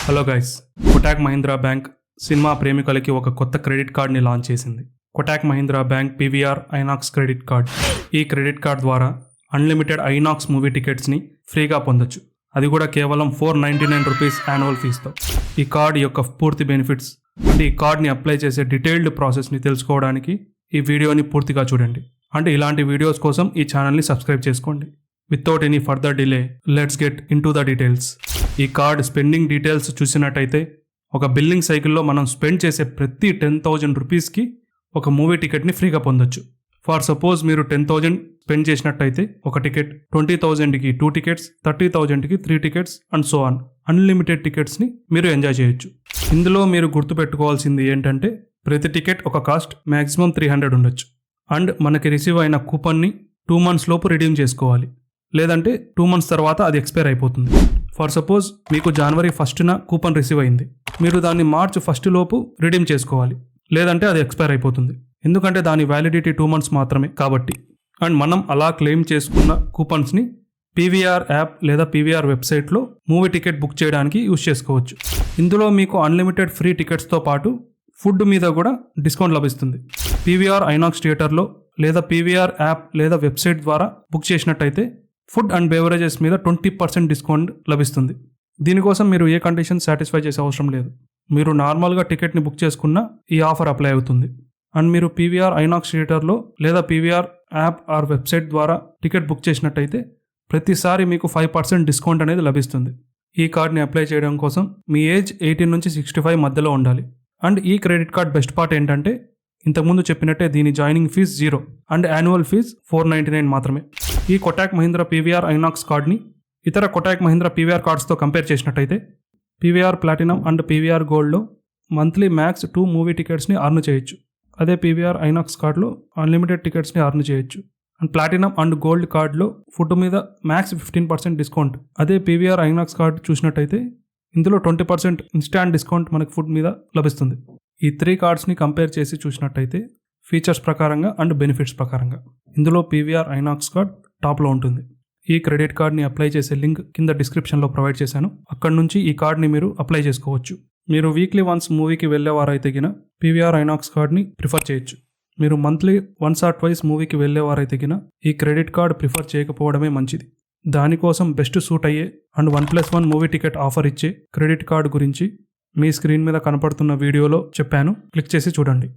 Hello guys, Kotak Mahindra bank cinema ప్రేమికులకి ఒక కొత్త క్రెడిట్ కార్డ్ని లాంచ్ చేసింది. Kotak Mahindra bank PVR INOX credit card. ఈ క్రెడిట్ కార్డ్ ద్వారా అన్లిమిటెడ్ ఐనాక్స్ మూవీ టికెట్స్ని ఫ్రీగా పొందొచ్చు. అది కూడా కేవలం ₹499 యాన్యువల్ ఫీజుతో. ఈ కార్డ్ యొక్క పూర్తి బెనిఫిట్స్ అంటే ఈ కార్డ్ని అప్లై చేసే డీటెయిల్డ్ ప్రాసెస్ని తెలుసుకోవడానికి ఈ వీడియోని పూర్తిగా చూడండి. అంటే ఇలాంటి వీడియోస్ కోసం ఈ ఛానల్ని సబ్స్క్రైబ్ చేసుకోండి. Without any further delay let's get in to the details. ఈ కార్డ్ స్పెండింగ్ డీటెయిల్స్ చూసినట్టయితే ఒక బిల్లింగ్ సైకిల్లో మనం స్పెండ్ చేసే ప్రతి ₹10,000కి ఒక మూవీ టికెట్ని ఫ్రీగా పొందొచ్చు. ఫర్ సపోజ్ మీరు 10,000 స్పెండ్ చేసినట్టయితే ఒక టికెట్, 20,000కి 2 టికెట్స్, 30,000కి 3 tickets and so on unlimited టికెట్స్ని మీరు ఎంజాయ్ చేయొచ్చు. ఇందులో మీరు గుర్తుపెట్టుకోవాల్సింది ఏంటంటే ప్రతి టికెట్ ఒక కాస్ట్ మ్యాక్సిమం 300 ఉండొచ్చు. అండ్ మనకి రిసీవ్ అయిన కూపన్ని 2 months లోపు రిడీమ్ చేసుకోవాలి. లేదంటే 2 months తర్వాత అది ఎక్స్పైర్ అయిపోతుంది. ఫర్ సపోజ్ మీకు January 1న కూపన్ రిసీవ్ అయింది, మీరు దాన్ని March 1 లోపు రిడీమ్ చేసుకోవాలి. లేదంటే అది ఎక్స్పైర్ అయిపోతుంది, ఎందుకంటే దాని వ్యాలిడిటీ 2 months మాత్రమే కాబట్టి. అండ్ మనం అలా క్లెయిమ్ చేసుకున్న కూపన్స్ని పీవీఆర్ యాప్ లేదా పీవీఆర్ వెబ్సైట్లో మూవీ టికెట్ బుక్ చేయడానికి యూజ్ చేసుకోవచ్చు. ఇందులో మీకు అన్లిమిటెడ్ ఫ్రీ టికెట్స్తో పాటు ఫుడ్ మీద కూడా డిస్కౌంట్ లభిస్తుంది. పీవీఆర్ ఐనాక్స్ థియేటర్లో లేదా పీవీఆర్ యాప్ లేదా వెబ్సైట్ ద్వారా బుక్ చేసినట్టయితే ఫుడ్ అండ్ బెవరేజెస్ మీద 20% డిస్కౌంట్ లభిస్తుంది. దీనికోసం మీరు ఏ కండిషన్ సాటిస్ఫై చేసే అవసరం లేదు. మీరు నార్మల్గా టికెట్ని బుక్ చేసుకున్న ఈ ఆఫర్ అప్లై అవుతుంది. అండ్ మీరు పీవీఆర్ ఐనాక్స్ థియేటర్లో లేదా పీవీఆర్ యాప్ ఆర్ వెబ్సైట్ ద్వారా టికెట్ బుక్ చేసినట్టయితే ప్రతిసారి మీకు 5% డిస్కౌంట్ అనేది లభిస్తుంది. ఈ కార్డ్ని అప్లై చేయడం కోసం మీ ఏజ్ 18 నుంచి 65 మధ్యలో ఉండాలి. అండ్ ఈ క్రెడిట్ కార్డ్ బెస్ట్ పార్ట్ ఏంటంటే ఇంతకుముందు చెప్పినట్టే దీని joining fees 0 and annual fees $499 మాత్రమే. ఈ కొటాక్ మహీంద్రా పీవీఆర్ ఐనాక్స్ కార్డ్ని ఇతర కొటాక్ మహీంద్రా పీవీఆర్ కార్డ్స్తో కంపేర్ చేసినట్టయితే పీవీఆర్ ప్లాటినం అండ్ పీవీఆర్ గోల్డ్లో మంత్లీ మ్యాక్స్ 2 మూవీ టికెట్స్ని అర్న్ చేయొచ్చు. అదే పీవీఆర్ ఐనాక్స్ కార్డులో అన్లిమిటెడ్ టికెట్స్ని అర్న్ చేయొచ్చు. అండ్ ప్లాటినం అండ్ గోల్డ్ కార్డులో ఫుడ్ మీద మ్యాక్స్ 15% డిస్కౌంట్. అదే పీవీఆర్ ఐనాక్స్ కార్డు చూసినట్టయితే ఇందులో 20% ఇన్స్టాంట్ డిస్కౌంట్ మనకు ఫుడ్ మీద లభిస్తుంది. ఈ 3 కార్డ్స్ని కంపేర్ చేసి చూసినట్టయితే ఫీచర్స్ ప్రకారంగా అండ్ బెనిఫిట్స్ ప్రకారంగా ఇందులో పీవీఆర్ ఐనాక్స్ కార్డ్ టాప్లో ఉంటుంది. ఈ క్రెడిట్ కార్డ్ని అప్లై చేసే లింక్ కింద డిస్క్రిప్షన్లో ప్రొవైడ్ చేశాను. అక్కడ నుంచి ఈ కార్డ్ని మీరు అప్లై చేసుకోవచ్చు. మీరు వీక్లీ వన్స్ మూవీకి వెళ్ళేవారైతే గిన పీవీఆర్ ఐనాక్స్ కార్డ్ని ప్రిఫర్ చేయొచ్చు. మీరు మంత్లీ వన్స్ ఆర్ ట్వైస్ మూవీకి వెళ్ళేవారైతే గిన ఈ క్రెడిట్ కార్డ్ ప్రిఫర్ చేయకపోవడమే మంచిది. దానికోసం బెస్ట్ సూట్ అయ్యే అండ్ 1+1 మూవీ టికెట్ ఆఫర్ ఇచ్చే క్రెడిట్ కార్డు గురించి మీ స్క్రీన్ మీద కనపడుతున్న వీడియోలో చెప్పాను. క్లిక్ చేసి చూడండి.